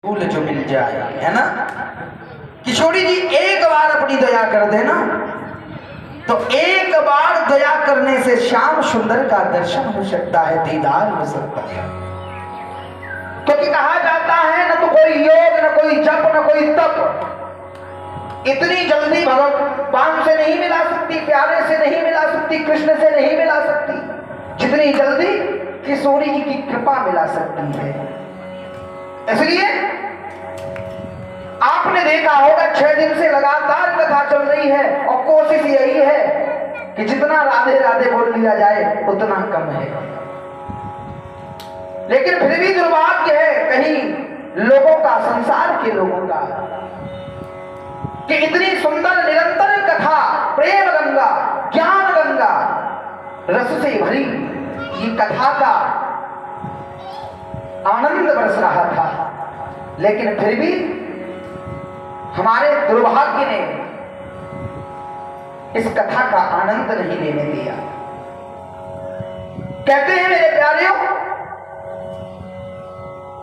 फूल जो मिल जाए, है ना। किशोरी जी एक बार अपनी दया कर देना तो एक बार दया करने से श्याम सुंदर का दर्शन हो सकता है, दीदार हो सकता है। क्योंकि कहा जाता है न तो कोई योग, न कोई जप, न कोई तप इतनी जल्दी भगवान से नहीं मिला सकती, प्यारे से नहीं मिला सकती, कृष्ण से नहीं मिला सकती जितनी जल्दी किशोरी जी की कृपा मिला सकती है। इसलिए आपने देखा होगा 6 दिन से लगातार कथा चल रही है और कोशिश यही है कि जितना राधे राधे बोल लिया जाए उतना कम है। लेकिन फिर भी दुर्भाग्य है कहीं लोगों का, संसार के लोगों का, कि इतनी सुंदर निरंतर कथा, प्रेम गंगा, ज्ञान गंगा, रस से भरी ये कथा का आनंद बरस रहा था, लेकिन फिर भी हमारे दुर्भाग्य ने इस कथा का आनंद नहीं लेने दिया। कहते हैं मेरे प्यारेओ,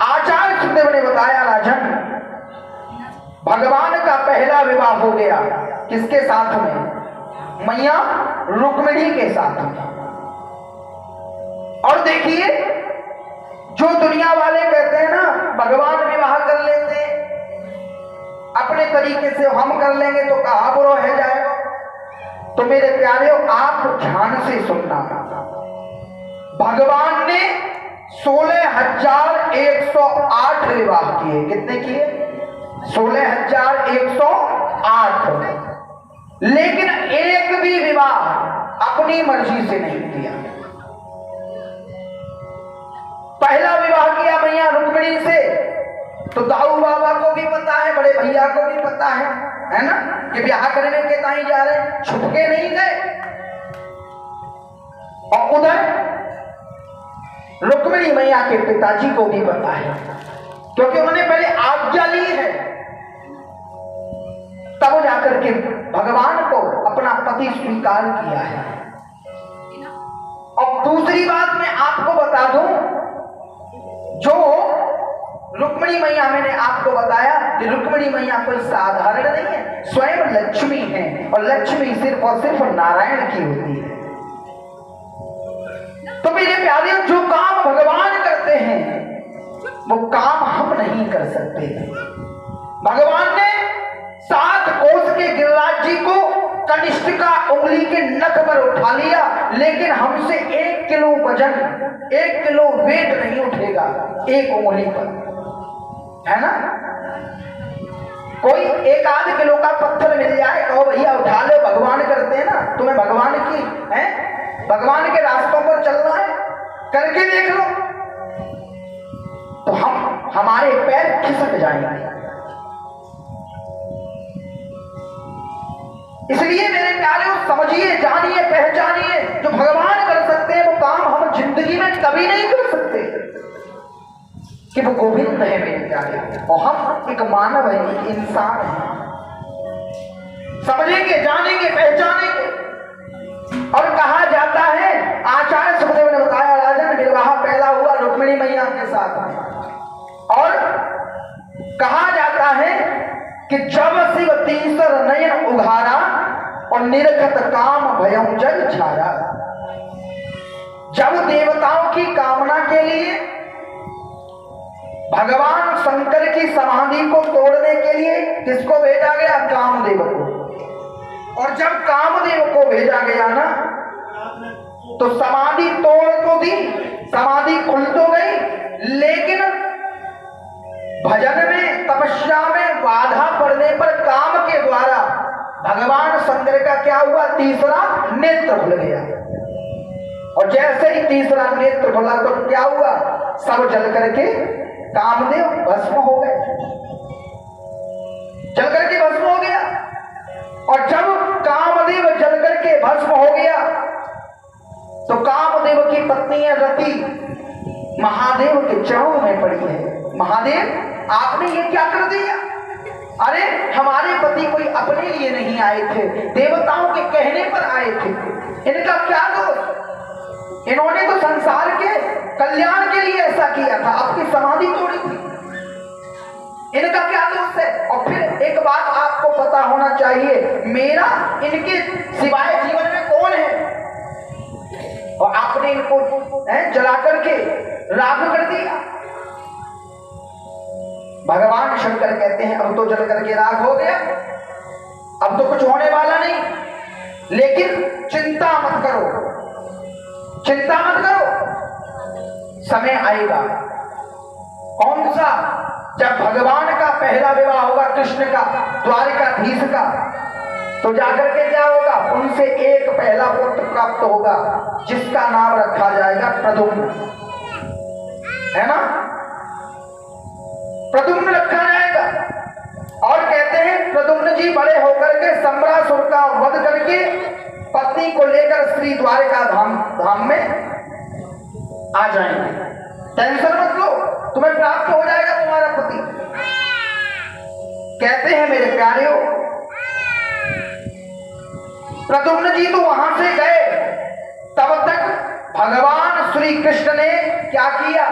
आचार्य सुखदेव ने बताया राजन, भगवान का पहला विवाह हो गया किसके साथ में? मैया रुक्मिणी के साथ में। और देखिए, जो दुनिया वाले कहते हैं ना भगवान विवाह कर लेते हैं अपने तरीके से, हम कर लेंगे तो कहा बुरा है जाएगा। तो मेरे प्यारे आप ध्यान से सुनना, भगवान ने 16,108 विवाह किए। कितने किए? 16,108। लेकिन एक भी विवाह अपनी मर्जी से नहीं किया। पहला विवाह किया मैया रुक्मिणी से, तो दाऊ बाबा को भी पता है, बड़े भैया को भी पता है ना, कि ब्याह करने के ताई जा रहे, छुप के नहीं गए। और उधर रुक्मिणी मैया के पिताजी को भी पता है, क्योंकि उन्होंने पहले आज्ञा ली है, तब जाकर के भगवान को अपना पति स्वीकार किया है। और दूसरी बात मैं आपको बता दूं, जो रुक्मिणी मैया, मैंने आपको बताया कि रुक्मिणी मैया कोई साधारण नहीं है, स्वयं लक्ष्मी है, और लक्ष्मी सिर्फ और सिर्फ नारायण की होती है। तो मेरे प्यारे, जो काम भगवान करते हैं वो काम हम नहीं कर सकते। भगवान ने 7 कोस के गिरिराज जी को कनिष्ठ का उंगली के नख पर उठा लिया, लेकिन हमसे 1 किलो वजन, 1 किलो वेट नहीं उठेगा एक उंगली पर, है ना। कोई 1-8 किलो का पत्थर मिल जाए, कहो भैया उठा लो, भगवान करते हैं ना, तुम्हें भगवान की है, भगवान के रास्तों पर चलना है, करके देख लो, तो हमारे पैर खिसक जाएंगे। इसलिए मेरे प्यारे, समझिए, जानिए, पहचानिए, जो भगवान कर सकते हैं वो काम हम जिंदगी में कभी नहीं कर सकते, कि वो गोविंद है मेरे प्यारे, और हम एक मानव है, एक इंसान है। समझेंगे, जानेंगे, पहचानेंगे। और कहा जाता है, आचार्य सुखदेव ने बताया राजन, विवाह पहला हुआ रुक्मिणी मैया के साथ में, और कहा जाता है कि जब शिव तीसर नयन उघारा और निरखत काम भयं जग छारा। जब देवताओं की कामना के लिए भगवान शंकर की समाधि को तोड़ने के लिए किसको भेजा गया? कामदेव को। और जब कामदेव को भेजा गया ना, तो समाधि तोड़ तो दी, समाधि खुल तो गई, लेकिन भजन में, तपस्या में बाधा पड़ने पर काम के द्वारा भगवान शंकर का क्या हुआ? तीसरा नेत्र खुल गया। और जैसे ही तीसरा नेत्र खुला तो क्या हुआ? सब जल करके कामदेव भस्म हो गए, जल करके भस्म हो गया। और जब कामदेव जल करके भस्म हो गया तो कामदेव की पत्नी रति महादेव के चरणों में पड़ी है, महादेव आपने ये क्या कर दिया? अरे हमारे पति कोई अपने लिए नहीं आए थे, देवताओं के कहने पर आए थे, इनका क्या दोष? इन्होंने तो संसार के कल्याण के लिए ऐसा किया था, आपकी समाधि तोड़ी थी। इनका क्या दोष है? और फिर एक बात आपको पता होना चाहिए, मेरा इनके सिवाय जीवन में कौन है? और आपने इनको जला करके राख कर दिया। भगवान शंकर कहते हैं अब तो जल करके राख हो गया, अब तो कुछ होने वाला नहीं, लेकिन चिंता मत करो, चिंता मत करो, समय आएगा। कौन सा? जब भगवान का पहला विवाह होगा कृष्ण का द्वारिकाधीश का, तो जाकर के क्या होगा? उनसे एक पहला पुत्र प्राप्त होगा जिसका नाम रखा जाएगा प्रद्युम्न, है ना? प्रद्युम्न रखा जाएगा। और कहते हैं प्रद्युम्न जी बड़े होकर के सम्रासुर का वध करके पत्नी को लेकर श्री द्वारिका धाम में आ जाएंगे। टेंशन मत लो, तुम्हें प्राप्त हो जाएगा तुम्हारा पति। कहते हैं मेरे प्यारियों, प्रद्युम्न जी तो वहां से गए, तब तक भगवान श्री कृष्ण ने क्या किया?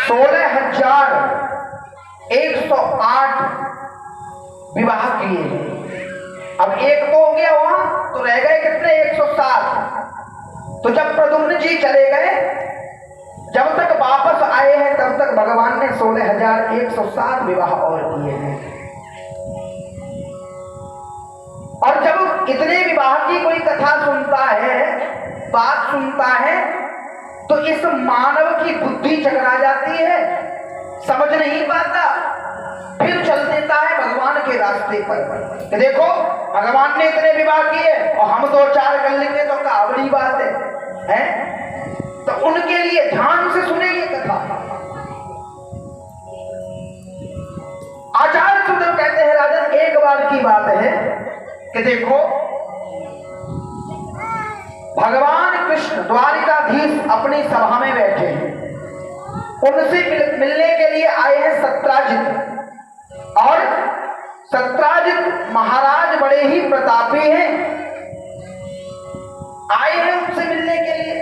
16,108 विवाह किए। अब एक तो हो गया वहां, तो रह गए कितने? 107। तो जब प्रद्युम्न जी चले गए, जब तक वापस आए हैं तब तक भगवान ने 16,107 विवाह और किए हैं। और जब इतने विवाह की कोई कथा सुनता है, बात सुनता है, तो इस मानव की बुद्धि चकरा जाती है, समझ नहीं पाता, फिर चल देता है भगवान के रास्ते पर। कि देखो भगवान ने इतने विवाह किए और हम 2-4 कर लेंगे तो क्या बड़ी बात है? तो उनके लिए ध्यान से सुने ये कथा। आचार्य सुदेव कहते हैं राजन, एक बार की बात है कि देखो भगवान कृष्ण द्वारिकाधीश अपनी सभा में बैठे हैं, उनसे मिलने के लिए आए हैं सत्राजित। और सत्राजित महाराज बड़े ही प्रतापी हैं, आए हैं उनसे मिलने के लिए।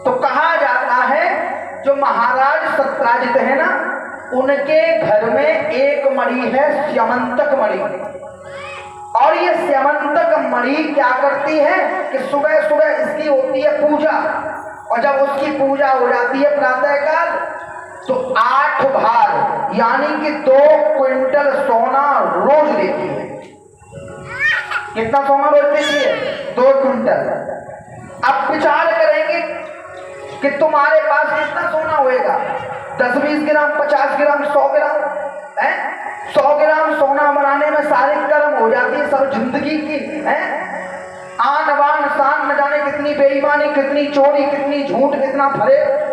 तो कहा जाता है जो महाराज सत्राजित है ना, उनके घर में एक मणि है, स्यमंतक मणि। और ये स्यमंतक मणि क्या करती है कि सुबह सुबह इसकी होती है पूजा, और जब उसकी पूजा हो जाती है प्रातःकाल, तो 8 भार यानी कि 2 क्विंटल सोना रोज देती है। कितना सोना रोज देती है? 2 क्विंटल। अब विचार करेंगे कि तुम्हारे पास कितना सोना होएगा? 10-20 ग्राम, 50 ग्राम, 100 ग्राम है? 100 ग्राम सोना बनाने में सारी कर्म हो जाती है सब जिंदगी की, है? आन बान शान न जाने कितनी बेईमानी, कितनी चोरी, कितनी झूठ, कितना फरेब।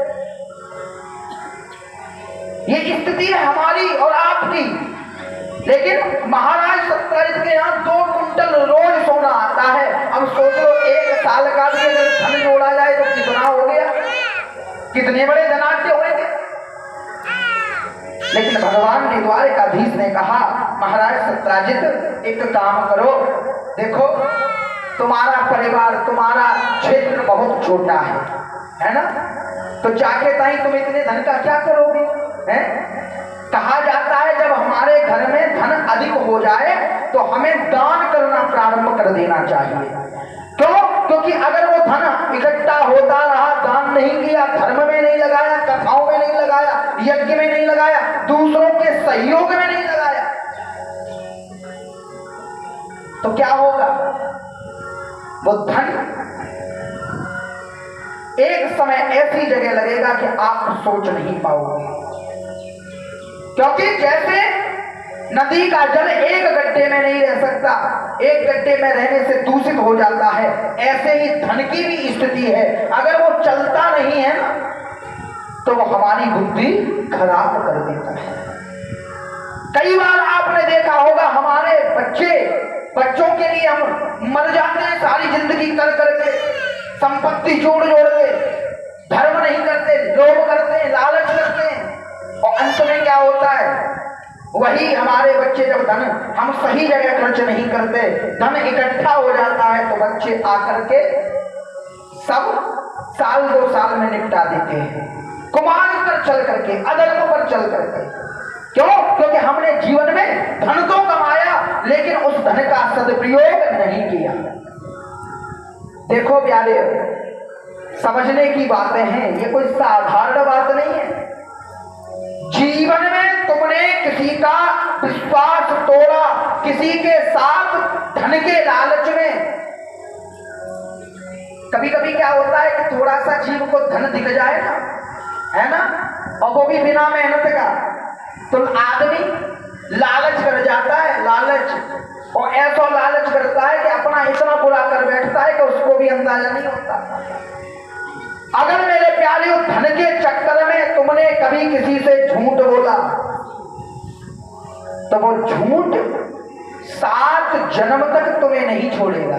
ये स्थिति है हमारी और आपकी। लेकिन महाराज सत्राजित के यहाँ 2 कुंटल रोज सोना आता है। अब सोच लो 1 साल का भी अगर धन जोड़ा जाए तो कितना हो गया, कितने बड़े धनाढ्य होंगे। लेकिन भगवान ने द्वारिकाधीश ने कहा, महाराज सत्राजित एक काम करो, देखो तुम्हारा परिवार, तुम्हारा क्षेत्र बहुत छोटा है ना, तो जाके ताई तुम इतने धन का क्या करोगे? है? कहा जाता है जब हमारे घर में धन अधिक हो जाए तो हमें दान करना प्रारंभ कर देना चाहिए। क्यों? क्योंकि अगर वो धन इकट्ठा होता रहा, दान नहीं किया, धर्म में नहीं लगाया, कथाओं में नहीं लगाया, यज्ञ में नहीं लगाया, दूसरों के सहयोग में नहीं लगाया, तो क्या होगा? वो धन एक समय ऐसी जगह लगेगा कि आप सोच नहीं पाओगे। क्योंकि जैसे नदी का जल एक गड्ढे में नहीं रह सकता, एक गड्ढे में रहने से दूषित हो जाता है, ऐसे ही धन की भी स्थिति है। अगर वो चलता नहीं है ना, तो वो हमारी बुद्धि खराब कर देता है। कई बार आपने देखा होगा हमारे बच्चों के लिए हम मर जाते हैं सारी जिंदगी कर करके, संपत्ति जोड़ के, धर्म नहीं करते, लोभ करते हैं, लालच करते हैं, और अंत में क्या होता है? वही हमारे बच्चे जब धन हम सही जगह खर्च नहीं करते, धन इकट्ठा हो जाता है, तो बच्चे आकर के सब 1-2 साल में निपटा देते हैं। कुमार्ग पर चल करके, अधर्म पर चल करके। क्यों? क्योंकि हमने जीवन में धन तो कमाया लेकिन उस धन का सदुपयोग नहीं किया। देखो प्यारे, समझने की बातें हैं, ये कोई साधारण बात नहीं है। जीवन में तुमने किसी का विश्वास तोड़ा, किसी के साथ धन के लालच में। कभी कभी क्या होता है कि थोड़ा सा जीव को धन दिख जाए ना, है ना, और वो भी बिना मेहनत का, तो आदमी लालच कर जाता है, लालच, और ऐसा लालच करता है कि अपना इतना बुरा कर बैठता है कि उसको भी अंदाजा नहीं होता। अगर मेरे प्यारे धन के चक्कर में तुमने कभी किसी से झूठ बोला तो वो झूठ 7 जन्म तक तुम्हें नहीं छोड़ेगा।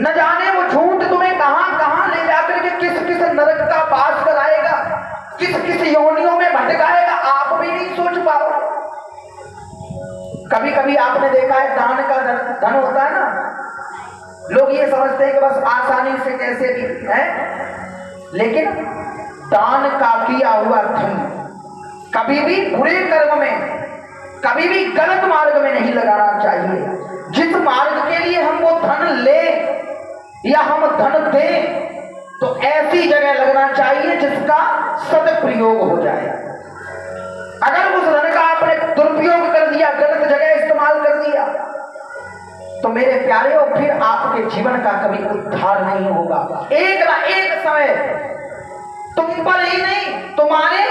न जाने वो झूठ तुम्हें कहां कहां ले जाकर के किस किस नरक का वास कराएगा, किस किस योनियों में भटकाएगा, आप भी नहीं सोच पाओ। कभी कभी आपने देखा है दान का धन होता है ना, लोग ये समझते हैं कि बस आसानी से कैसे भी है, लेकिन दान का किया हुआ धन कभी भी बुरे कर्म में, कभी भी गलत मार्ग में नहीं लगाना चाहिए। जिस मार्ग के लिए हम वो धन ले या हम धन दें तो ऐसी जगह लगना चाहिए जिसका सदुपयोग हो जाए। अगर उस धन का आपने दुरुपयोग कर दिया, गलत जगह इस्तेमाल कर दिया, तो मेरे प्यारे हो फिर आपके जीवन का कभी उद्धार नहीं होगा। एक ना एक समय तुम पर ही नहीं, तुम्हारे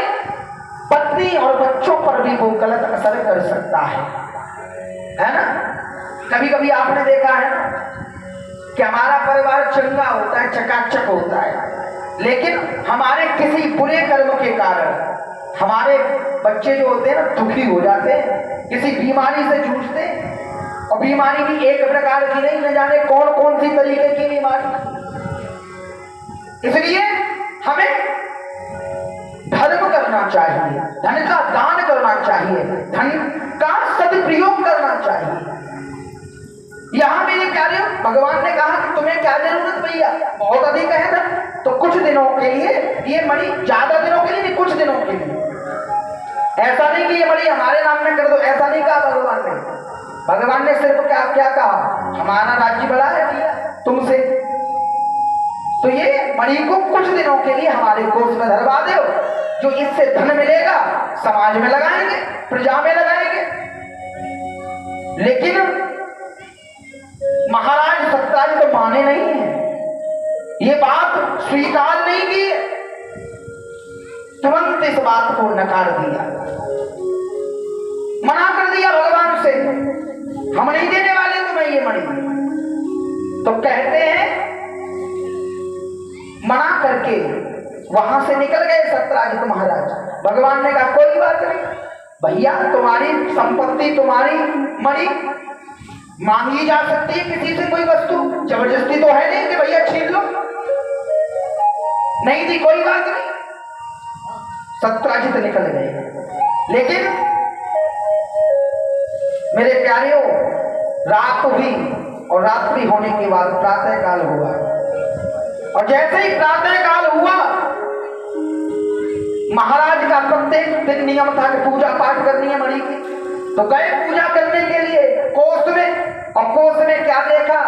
पत्नी और बच्चों पर भी वो गलत असर कर सकता है ना। कभी कभी आपने देखा है ना कि हमारा परिवार चंगा होता है, चकाचक होता है, लेकिन हमारे किसी बुरे कर्म के कारण हमारे बच्चे जो होते हैं ना दुखी हो जाते हैं, किसी बीमारी से जूझते हैं। और बीमारी भी एक प्रकार की नहीं, न जाने कौन कौन सी तरीके की बीमारी। इसलिए हमें धर्म करना चाहिए, धन का दान करना चाहिए, धन का सदुपयोग करना चाहिए। यहां मेरे प्यारे भगवान ने कहा कि तुम्हें क्या जरूरत भैया, बहुत अधिक है धन, तो कुछ दिनों के लिए ये मणि, ज्यादा दिनों के लिए नहीं, कुछ दिनों के लिए। ऐसा नहीं कि ये मणि हमारे नाम में कर दो, ऐसा नहीं कहा भगवान ने। भगवान ने सिर्फ क्या क्या कहा, हमारा राज्य बड़ा है भैया तुमसे, तो ये मणि को कुछ दिनों के लिए हमारे कोष में धरवा दो, जो इससे धन मिलेगा समाज में लगाएंगे, प्रजा में लगाएंगे। लेकिन महाराज सत्ताजी तो माने नहीं है, ये बात स्वीकार नहीं की, तुरंत इस बात को नकार दिया, मना कर दिया भगवान से, हम नहीं देने वाले तुम्हें ये मणि। तो कहते हैं मना करके वहां से निकल गए सत्यराजित महाराज। भगवान ने कहा कोई बात नहीं भैया, तुम्हारी संपत्ति, तुम्हारी मणि मांगी जा सकती है किसी से कोई वस्तु, जबरदस्ती तो है नहीं कि भैया छीन लो, नहीं दी कोई बात नहीं। सत्यराजित निकल गए। लेकिन मेरे प्यारियों, रात हुई और रात्रि होने के बाद प्रातः काल हुआ, और जैसे ही प्रातः काल हुआ, महाराज का प्रत्येक दिन नियम था कि पूजा पाठ करनी है मणि की, तो गए पूजा करने के लिए कोष में। और कोष में क्या देखा,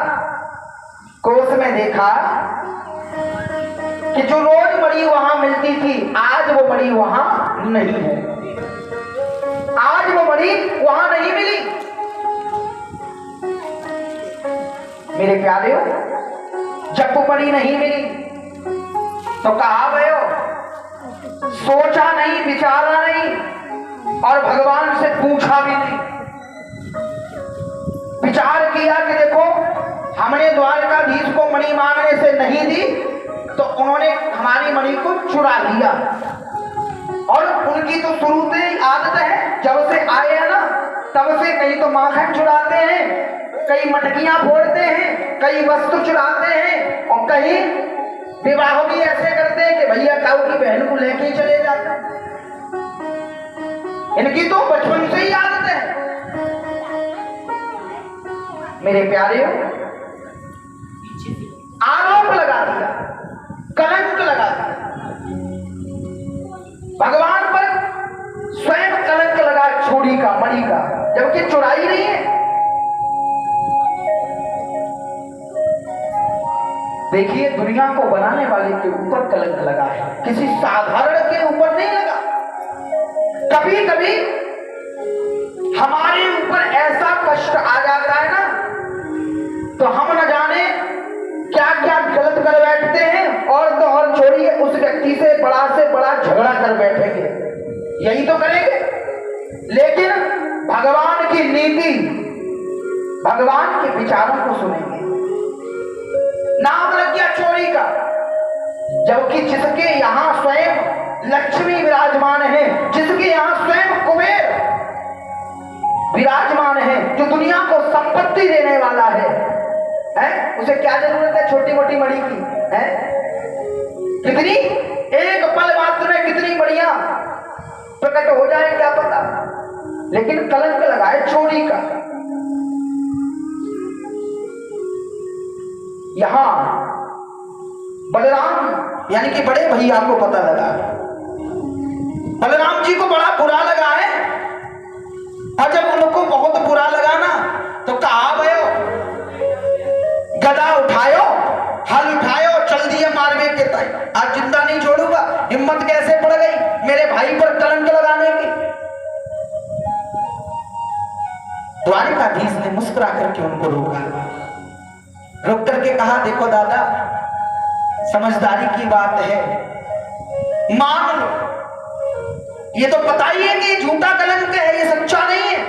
कोष में देखा कि जो रोज मणि वहां मिलती थी, आज वो मणि वहां नहीं है, आज वो मणि वहां नहीं मिली। मेरे प्यारे हो, जब वो मणि नहीं मिली तो कहा भयो, सोचा नहीं, विचारा नहीं, और भगवान से पूछा भी नहीं। विचार किया कि देखो हमने द्वारकाधीश को मणि मांगने से नहीं दी, तो उन्होंने हमारी मणि को चुरा लिया। और उनकी तो शुरू से ही आदत है, जब से आए हैं ना तब से कहीं तो माखन चुराते हैं, कई मटकियां फोड़ते हैं, कई वस्तु चुराते हैं, और कहीं विवाह भी ऐसे करते हैं कि भैया काऊ की बहन को लेके ही चले जाते हैं। इनकी तो बचपन से ही आदत है। मेरे प्यारे, आरोप लगा दिया, कलंक लगा दिया। भगवान पर स्वयं कलंक लगा चोरी का, मणि का, जबकि चुराई नहीं है। देखिए, दुनिया को बनाने वाले के ऊपर कलंक लगा है, किसी साधारण के ऊपर नहीं लगा। कभी कभी हमारे ऊपर ऐसा कष्ट आ जाता है ना, तो हम न जाने क्या क्या गलत कर बैठते हैं, और तो और छोड़िए, उस व्यक्ति से बड़ा झगड़ा कर बैठेंगे, यही तो करेंगे। लेकिन भगवान की नीति, भगवान के विचारों को सुनेंगे। नाम रख दिया चोरी का, जबकि जिसके यहां स्वयं लक्ष्मी विराजमान है, जिसके यहां स्वयं कुबेर विराजमान है, जो दुनिया को संपत्ति देने वाला है, उसे क्या जरूरत है छोटी मोटी मणि की? है कितनी, एक पल मात्र में कितनी बढ़िया प्रकट हो जाए क्या पता। लेकिन कलंक लगाए चोरी का। यहां बलराम यानी कि बड़े भैया को पता लगा, बलराम जी को बड़ा बुरा लगा है, और जब उनको बहुत बुरा लगा ना, तो कहा भयो गदा उठायो, हल उठायो, चल दिए मार्गे के तय, आज जिंदा नहीं छोड़ूंगा। हिम्मत कैसे पड़ गई मेरे भाई पर कलंक लगाने की। द्वारिकाधीश ने मुस्कुरा करके उनको रोका, रुक करके कहा, देखो दादा, समझदारी की बात है, मान लो, ये तो पता ही है कि झूठा कलंक है, ये सच्चा नहीं है,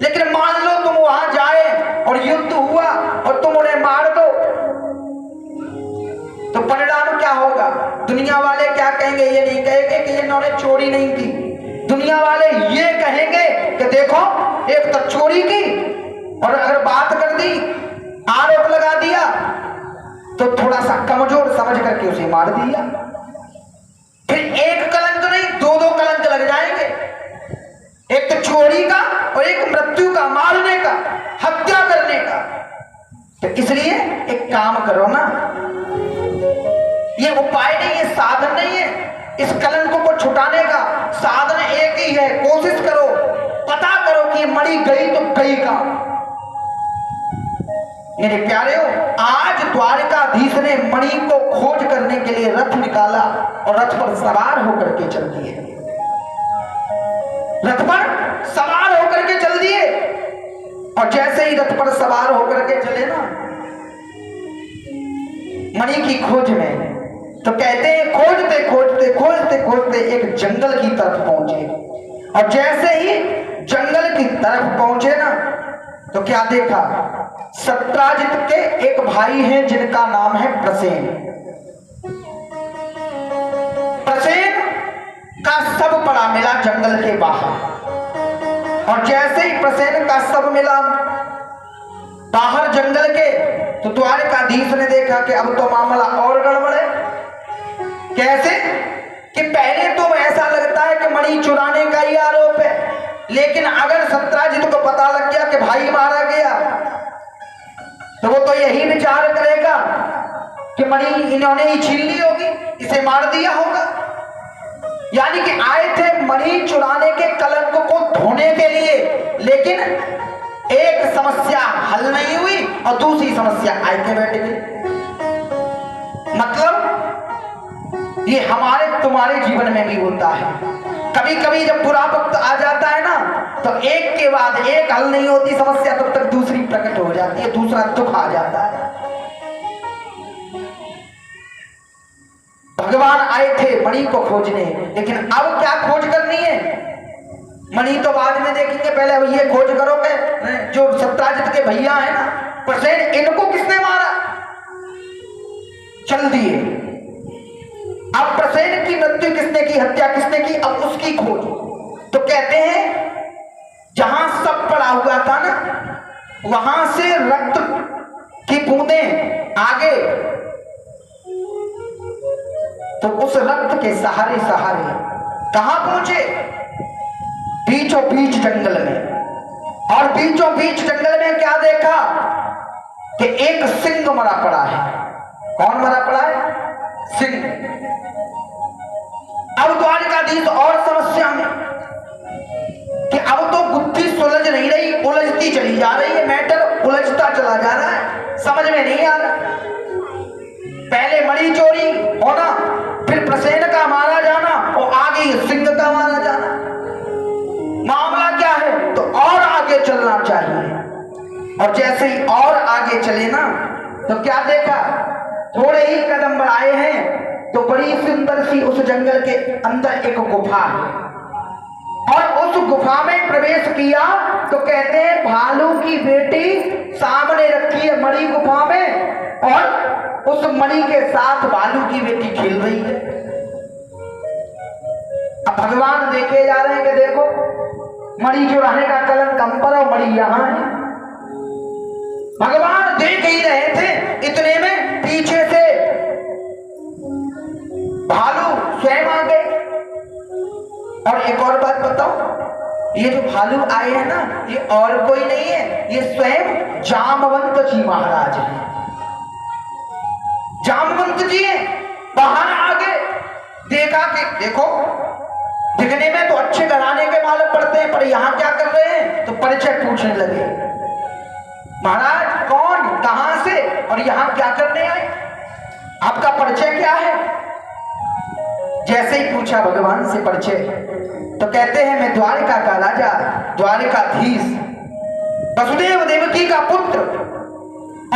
लेकिन मान लो तुम वहां जाए और युद्ध हुआ और तुम उन्हें मार दो, तो परिणाम क्या होगा? दुनिया वाले क्या कहेंगे? ये नहीं कहेंगे कि इन्होंने चोरी नहीं की, दुनिया वाले ये कहेंगे कि देखो, एक तो चोरी की, और अगर बात कर दी, आरोप लगा दिया, तो थोड़ा सा कमजोर समझ करके उसे मार दिया। फिर एक कलंक नहीं, दो कलंक लग जाएंगे, एक तो चोरी का और एक मृत्यु का, मारने का, हत्या करने का। तो इसलिए एक काम करो ना, ये उपाय नहीं है, साधन नहीं है इस कलंक को छुटाने का, साधन एक ही है। कोशिश करो, पता करो कि मणि गई तो गई का। मेरे प्यारे हो, आज द्वारिकाधीश ने मणि को खोज करने के लिए रथ निकाला और रथ पर सवार होकर के चल दिए, रथ पर सवार होकर के चल दिए। और जैसे ही रथ पर सवार होकर के चले ना मणि की खोज में, तो कहते हैं खोजते खोजते खोजते खोजते एक जंगल की तरफ पहुंचे, और जैसे ही जंगल की तरफ पहुंचे ना, तो क्या देखा? सत्राजित के एक भाई हैं जिनका नाम है प्रसेन। प्रसेन का शव पड़ा मिला जंगल के बाहर, और जैसे ही प्रसेन का शव मिला बाहर जंगल के, तो द्वारिकाधीश ने देखा कि अब तो मामला और गड़बड़ है। कैसे कि पहले तो ऐसा लगता है कि मणि चुराने का ही आरोप है, लेकिन अगर सत्राजित को पता लग गया कि भाई मारा गया, तो वो तो यही विचार करेगा कि मणि इन्होंने ही छीन ली होगी, इसे मार दिया होगा। यानी कि आए थे मणि चुराने के कलंक को धोने के लिए, लेकिन एक समस्या हल नहीं हुई और दूसरी समस्या आए के बैठ गई। मतलब ये हमारे तुम्हारे जीवन में भी होता है। कभी कभी जब बुरा वक्त आ जाता है ना, तो एक के बाद एक हल नहीं होती समस्या, तब तक दूसरी प्रकट हो जाती है, दूसरा दुख आ जाता है। भगवान आए थे मणि को खोजने, लेकिन अब क्या खोज करनी है? मणि तो बाद में देखेंगे, पहले अब ये खोज करोगे जो सत्राजित के भैया है ना प्रसेन, इनको किसने मारा? चल दिए। अब प्रसेन की मृत्यु किसने की, हत्या किसने की, अब उसकी खोज। तो कहते हैं जहां सब पड़ा हुआ था ना, वहां से रक्त की बूंदें आगे, तो उस रक्त के सहारे सहारे कहां पहुंचे? बीचों बीच जंगल में। और बीचों बीच जंगल में क्या देखा कि एक सिंह मरा पड़ा है। कौन मरा पड़ा है? सिंह। अब द्वारिकाधीश और समस्या में कि अब तो बुद्धि सुलझ नहीं रही, उलझती चली जा रही है, मैटर उलझता चला जा रहा है, समझ में नहीं आ रहा। पहले मणि चोरी होना, फिर प्रसेन का मारा जाना और आगे सिंह का मारा जाना। मामला क्या है? तो और आगे चलना चाहिए। और जैसे ही और आगे चले ना तो क्या देखा, थोड़े ही कदम बढ़ाए हैं तो बड़ी सुंदर सी उस जंगल के अंदर एक गुफा है। और उस गुफा में प्रवेश किया तो कहते हैं भालू की बेटी सामने रखी है मणि गुफा में, और उस मणि के साथ भालू की बेटी खेल रही है। अब भगवान देखे जा रहे हैं कि देखो मणि चुराने का कलंक हम पर और मणि यहां है। भगवान देख ही रहे थे, इतने में पीछे से भालू स्वयं आ गए। और एक और बात बताओ, ये जो भालू आए हैं ना, ये और कोई नहीं है, ये स्वयं जामवंत जी महाराज हैं। जामवंत जी बाहर आ गए, देखा कि देखो दिखने में तो अच्छे घराने के मालूम पड़ते हैं, पर यहां क्या कर रहे हैं? तो परिचय पूछने लगे, महाराज कौन, कहां से और यहां क्या करने आए, आपका परिचय क्या है? जैसे ही पूछा भगवान से परिचय, तो कहते हैं मैं द्वारिका का राजा, द्वारिकाधीश, वसुदेव देवकी का पुत्र,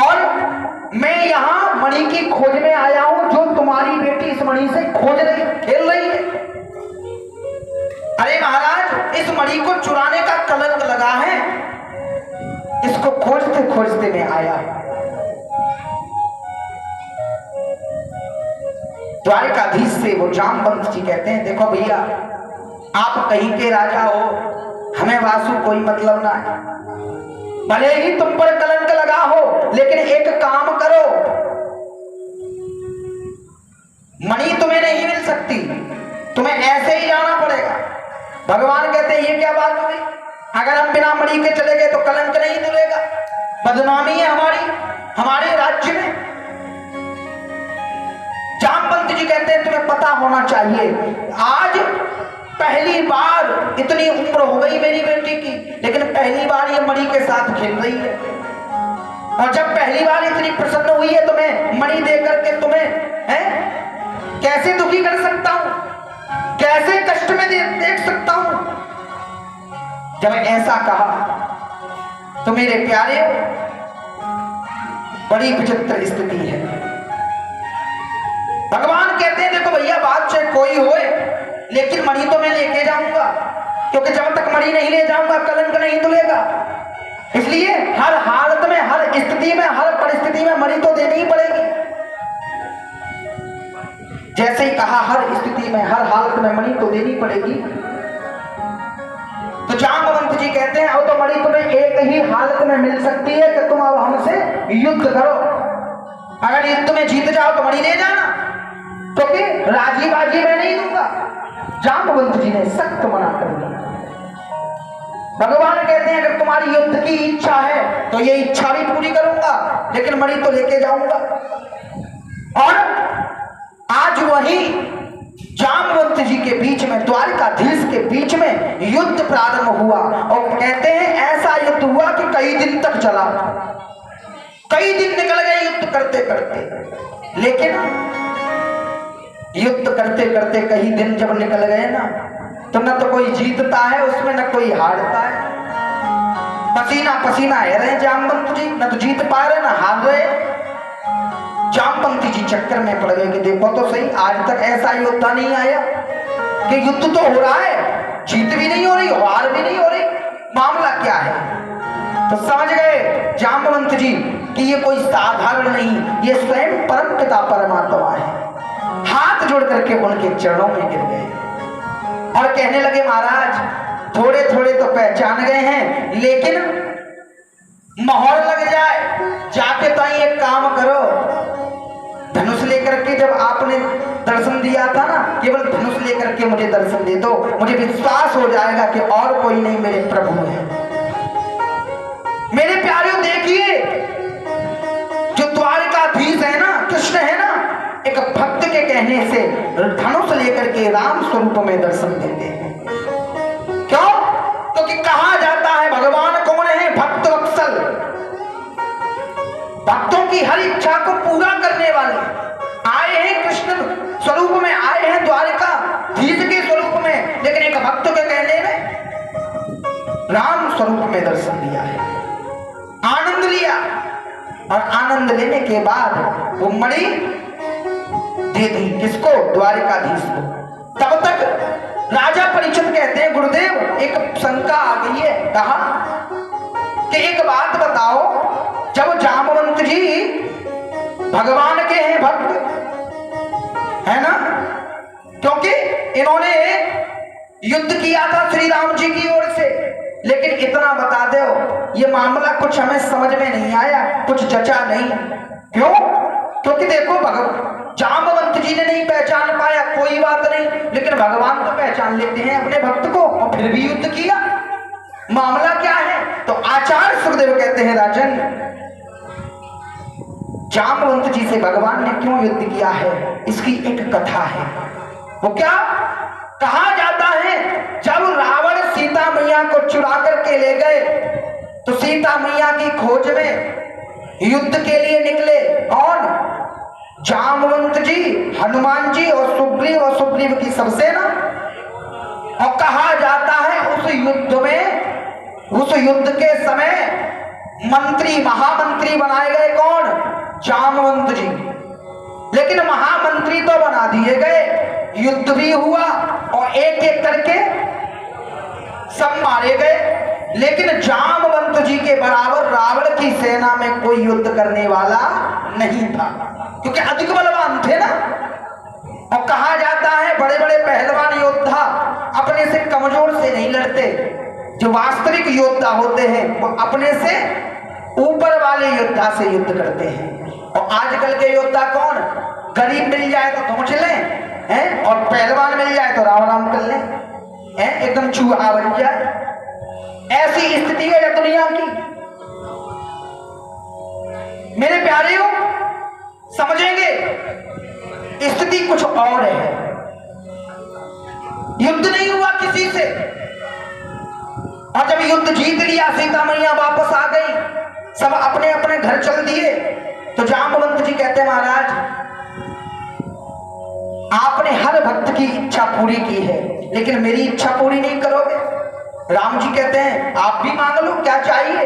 और मैं यहां मणि की खोज में आया हूं जो तुम्हारी बेटी इस मणि से खोज रही, खेल रही है। अरे महाराज, इस मणि को चुराने का कलंक लगा है, इसको खोजते खोजते मैं आया। द्वारिकाधीश से वो जामवंत जी कहते हैं देखो भैया, आप कहीं के राजा हो, हमें वासु कोई मतलब ना है, भले ही तुम पर कलंक लगा हो, लेकिन एक काम करो, मणि तुम्हें नहीं मिल सकती, तुम्हें ऐसे ही जाना पड़ेगा। भगवान कहते हैं ये क्या बात हुई, अगर हम बिना मणि के चले गए तो कलंक नहीं धुलेगा, बदनामी है हमारे राज्य में। जामवंत जी कहते हैं तुम्हें पता होना चाहिए, आज पहली बार, इतनी उम्र हो गई मेरी बेटी की, लेकिन पहली बार ये मणि के साथ खेल रही है, और जब पहली बार इतनी प्रसन्न हुई है तो मैं मणि दे करके तुम्हें कैसे दुखी कर सकता हूं, कैसे कष्ट में देख सकता हूं। जब ऐसा कहा तो मेरे प्यारे, बड़ी विचित्र स्थिति है। भगवान कहते हैं देखो भैया, बात चाहे कोई होए, लेकिन मणि तो मैं लेके जाऊंगा, क्योंकि जब तक मणि नहीं ले जाऊंगा कलंक नहीं धुलेगा। इसलिए हर हालत में, हर स्थिति में, हर परिस्थिति में मणि तो देनी ही पड़ेगी। जैसे ही कहा हर स्थिति में, हर हालत में मणि तो देनी पड़ेगी, तो जामवंत जी कहते हैं अब तो मणि तुम्हें एक ही हालत में मिल सकती है कि तुम अब हमसे युद्ध करो, अगर युद्ध में जीत जाओ तो मणि ले जाना, क्योंकि राजी बाजी मैं नहीं दूंगा। जामवंत जी ने सख्त मना कर दिया। भगवान कहते हैं अगर तुम्हारी युद्ध की इच्छा है तो ये इच्छा भी पूरी करूंगा, लेकिन मणि तो लेके जाऊंगा। और आज वही जामवंत जी के बीच में, द्वारिकाधीश के बीच में युद्ध प्रारंभ हुआ, और कहते हैं ऐसा युद्ध हुआ कि कई दिन तक चला, कई दिन निकल गए युद्ध करते करते। लेकिन युद्ध करते करते कई दिन जब निकल गए ना, तो न तो कोई जीतता है उसमें, न कोई हारता है। पसीना पसीना है रहे जामवंत जी, न तो जीत पा रहे न हार रहे। जामवंत जी चक्कर में पड़ गए कि देखो तो सही, आज तक ऐसा योद्धा नहीं आया कि युद्ध तो हो रहा है, जीत भी नहीं हो रही, हार भी नहीं हो रही, मामला क्या है। तो समझ गए जामवंत जी कि ये कोई साधारण नहीं, ये स्वयं परम पिता परमात्मा है। हाथ जोड़ करके उनके चरणों में गिर गए और कहने लगे महाराज थोड़े थोड़े तो पहचान गए हैं, लेकिन मोहर लग जाए, जाके तो एक काम करो, धनुष लेकर के, जब आपने दर्शन दिया था ना, केवल धनुष लेकर के मुझे दर्शन दे दो, मुझे विश्वास हो जाएगा कि और कोई नहीं मेरे प्रभु है। मेरे प्यारे देखिए, जो द्वारिकाधीश है ना, कृष्ण है ना, एक भक्त के के कहने से धनुष लेकर के राम स्वरूप में दर्शन देते हैं। क्यों? क्योंकि कहा जाता है भगवान कौन है? भक्त वत्सल, भक्तों की हर इच्छा को पूरा करने वाले आए हैं। कृष्ण स्वरूप में आए हैं, द्वारिका धीज के स्वरूप में, लेकिन एक भक्त के कहने में राम स्वरूप में दर्शन दिया है, आनंद लिया। और आनंद लेने के बाद वो मणि दे दी किसको? द्वारिकाधीश को। तब तक राजा परीक्षित कहते हैं गुरुदेव एक शंका आ गई है। कहा कि एक बात बताओ, जब जामवंत जी भगवान के हैं भक्त है ना, क्योंकि इन्होंने युद्ध किया था श्री राम जी की ओर से, लेकिन इतना बता दो ये मामला कुछ हमें समझ में नहीं आया, कुछ जचा नहीं। क्यों? क्योंकि देखो जामवंत जी ने नहीं पहचान पाया, कोई बात नहीं, लेकिन भगवान तो पहचान लेते हैं अपने भक्त को, और फिर भी युद्ध किया। मामला क्या है? तो आचार्य सुखदेव कहते हैं राजन, जामवंत जी से भगवान ने क्यों युद्ध किया है, इसकी एक कथा है। वो क्या? कहा जाता है जब रावण सीता मैया को चुरा करके ले गए तो सीता मैया की खोज में युद्ध के लिए निकले कौन? जामवंत जी, हनुमान जी और सुग्रीव की सब सेना। और कहा जाता है उस युद्ध के समय मंत्री महामंत्री बनाए गए कौन? जामवंत जी। लेकिन महामंत्री तो बना दिए गए, युद्ध भी हुआ और एक एक करके सब मारे गए, लेकिन जामवंत जी के बराबर रावण की सेना में कोई युद्ध करने वाला नहीं था, क्योंकि अधिक बलवान थे ना। और कहा जाता है बड़े बड़े पहलवान योद्धा अपने से कमजोर से नहीं लड़ते, जो वास्तविक योद्धा होते हैं वो अपने से ऊपर वाले योद्धा से युद्ध करते हैं। और आजकल के योद्धा कौन? गरीब मिल जाए तो पहुंच लें हैं, और पहलवान मिल जाए तो राम राम कर लें हैं, एकदम चूहा बन जाए। ऐसी स्थिति है दुनिया की। मेरे प्यारे समझेंगे स्थिति कुछ और है। युद्ध नहीं हुआ किसी से, और जब युद्ध जीत लिया, सीता मैया वापस आ गई, सब अपने अपने घर चल दिए, तो जामवंत जी कहते महाराज आपने हर भक्त की इच्छा पूरी की है, लेकिन मेरी इच्छा पूरी नहीं करोगे। राम जी कहते हैं आप भी मांग लो, क्या चाहिए?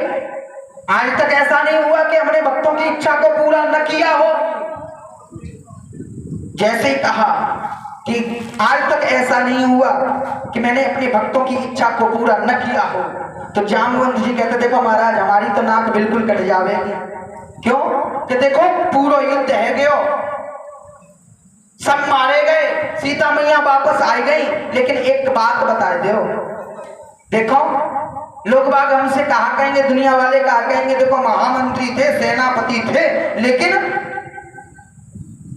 आज तक ऐसा नहीं हुआ कि हमने भक्तों की इच्छा को पूरा न किया हो। जैसे ही कहा कि आज तक ऐसा नहीं हुआ कि मैंने अपने भक्तों की इच्छा को पूरा न किया हो, तो जामवंत जी कहते देखो महाराज हमारी तो नाक बिल्कुल कट जाएगी। क्यों? कि देखो पूरा युद्ध है गयो, सब मारे गए, सीता मैया वापस आ गई, लेकिन एक बात बता दो, देखो लोग बाग हमसे कहा कहेंगे, दुनिया वाले कहा कहेंगे देखो महामंत्री थे, सेनापति थे, लेकिन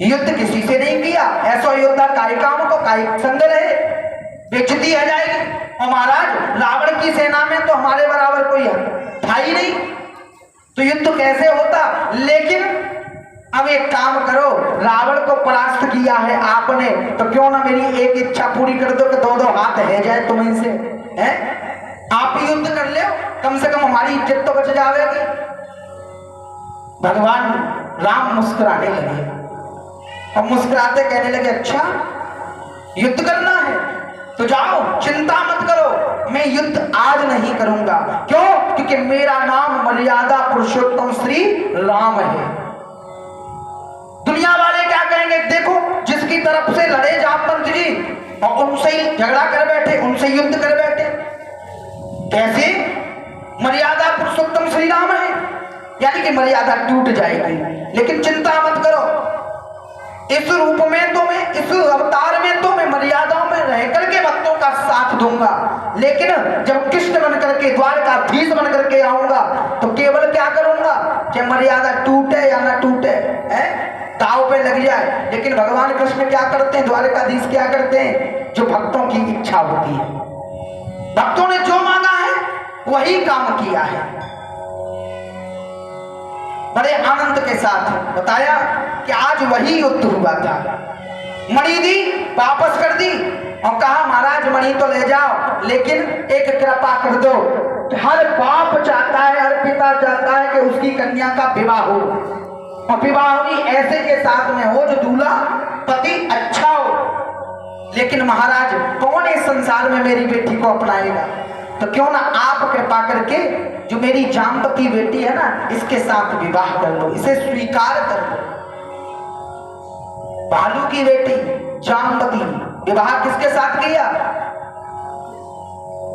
युद्ध किसी से नहीं किया, ऐसा योद्धा काय काम को काय संग रहे, बेइज्जती आ जाएगी। और महाराज रावण की सेना में तो हमारे बराबर कोई था ही नहीं, तो युद्ध कैसे होता? लेकिन अब एक काम करो, रावण को परास्त किया है आपने, तो क्यों ना मेरी एक इच्छा पूरी कर दो कि दो दो हाथ है जाए तुम इनसे, हैं? आप ही युद्ध कर ले, कम से कम हमारी इज्जत तो बच जाएगी। भगवान राम मुस्कुराने लगे और मुस्कुराते कहने लगे अच्छा युद्ध करना है तो जाओ, चिंता मत करो, मैं युद्ध आज नहीं करूंगा। क्यों? क्योंकि मेरा नाम मर्यादा पुरुषोत्तम श्री राम है। दुनिया वाले क्या कहेंगे? देखो जिसकी तरफ से लड़े जामवंत जी और उनसे ही झगड़ा कर बैठे, उनसे युद्ध कर बैठे, कैसे? मर्यादा पुरुषोत्तम श्री राम है, यानी कि मर्यादा टूट जाएगी। लेकिन चिंता मत करो, इस रूप में तो मैं, इस अवतार में तो मैं मर्यादाओं में रह करके भक्तों का साथ दूंगा, लेकिन जब कृष्ण बन करके द्वारकाधीश बन करके आऊंगा तो केवल क्या करूंगा? चाहे मर्यादा टूटे या ना टूटे, दाव पे लग जाए। लेकिन भगवान कृष्ण क्या करते हैं, द्वारकाधीश क्या करते हैं? जो भक्तों की इच्छा होती है, भक्तों ने जो मांगा है वही काम किया है। बड़े आनंद के साथ बताया कि आज वही युद्ध हुआ था। मणि दी, वापस कर दी और कहा महाराज मणि तो ले जाओ, लेकिन एक कृपा कर दो। हर बाप चाहता है, हर पिता चाहता है कि उसकी कन्या का विवाह हो, और विवाह भी ऐसे के साथ में हो जो दूल्हा पति अच्छा हो। लेकिन महाराज कौन इस संसार में मेरी बेटी को अपनाएगा? तो क्यों ना आप कृपा करके जो मेरी जामवती बेटी है ना, इसके साथ विवाह कर लो, इसे स्वीकार कर लो। भालू की बेटी जामवती विवाह किसके साथ किया?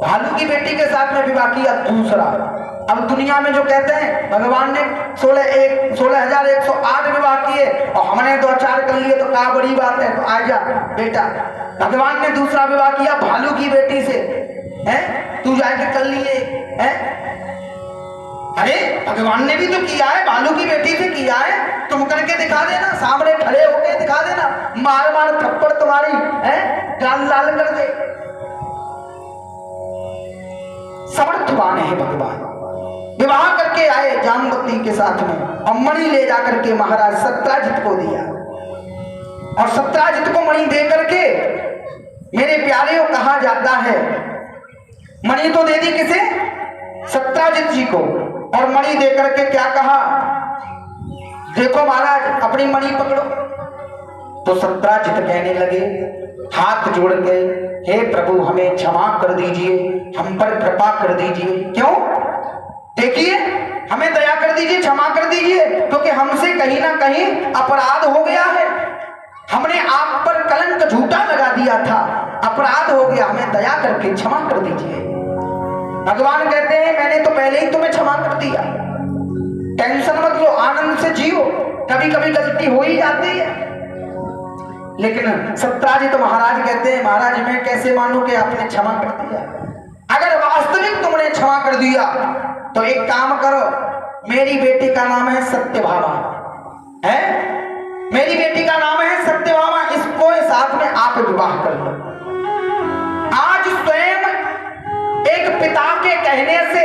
भालू की बेटी के साथ में विवाह किया। दूसरा, अब दुनिया में जो कहते हैं भगवान ने 16,108 विवाह किए और हमने 2-4 कर लिए तो क्या बड़ी बात है, तो आ जा बेटा। भगवान ने दूसरा विवाह किया भालू की बेटी से, हैं तू जाके कर लिए हैं? अरे भगवान ने भी तो किया है, भालू की बेटी से किया है, तुम करके दिखा देना, सामने खड़े होके दिखा देना, मार मार थप्पड़ तुम्हारी गाल लाल कर दे। समर्थवान है भगवान। विवाह करके आए जामवती के साथ में और मणि ले जाकर के महाराज सत्राजित को दिया, और सत्राजित को मणि दे करके मेरे प्यारे को कहा जाता है, मणि तो दे दी किसे? सत्राजित जी को, और मणि दे करके क्या कहा? देखो महाराज अपनी मणि पकड़ो। तो सत्राजित कहने लगे हाथ जोड़ के, हे प्रभु हमें क्षमा कर दीजिए, हम पर कृपा कर दीजिए। क्यों? देखिए हमें दया कर दीजिए, क्षमा कर दीजिए, क्योंकि हमसे कहीं ना कहीं अपराध हो गया है, हमने आप पर कलंक झूठा लगा दिया था, अपराध हो गया, हमें दया करके क्षमा कर दीजिए। भगवान कहते हैं मैंने तो पहले ही तुम्हें क्षमा कर दिया, टेंशन मत लो, आनंद से जियो, कभी कभी गलती हो ही जाती है। लेकिन सत्राजित महाराज कहते हैं महाराज मैं कैसे मानूं कि आपने क्षमा कर दिया? अगर वास्तविक तुमने क्षमा कर दिया तो एक काम करो, मेरी बेटी का नाम है सत्यभामा, है मेरी बेटी का नाम है सत्यभामा, इसको साथ में आप विवाह कर लो। आज स्वयं एक पिता के कहने से,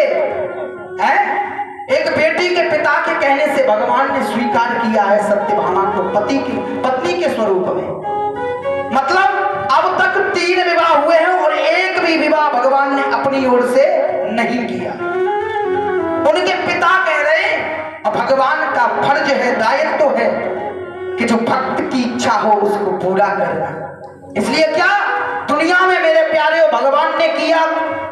एक बेटी के पिता के कहने से भगवान ने स्वीकार किया है सत्यभामा को पत्नी के स्वरूप में। मतलब अब तक 3 विवाह हुए हैं और एक भी विवाह भगवान ने अपनी ओर से नहीं किया। उनके पिता कह रहे हैं, और भगवान का फर्ज है, दायित्व है कि जो भक्त की इच्छा हो उसको पूरा करना। इसलिए क्या दुनिया में मेरे प्यारे भगवान ने किया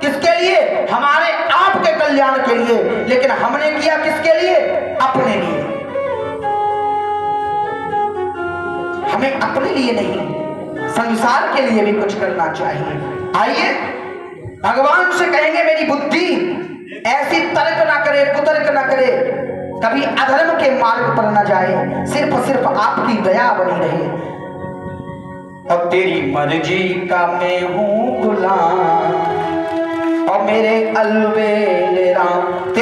किसके लिए? हमारे आपके कल्याण के लिए, लेकिन हमने किया किसके लिए? अपने लिए। हमें अपने लिए नहीं, संसार के लिए भी कुछ करना चाहिए। आइए भगवान से कहेंगे मेरी बुद्धि ऐसी तर्क ना करे, कुतर्क ना करे, कभी अधर्म के मार्ग पर न जाए, सिर्फ आपकी दया बनी रहे। और तेरी मर्जी का मैं हूँ गुलाम और मेरे अलबेले राम।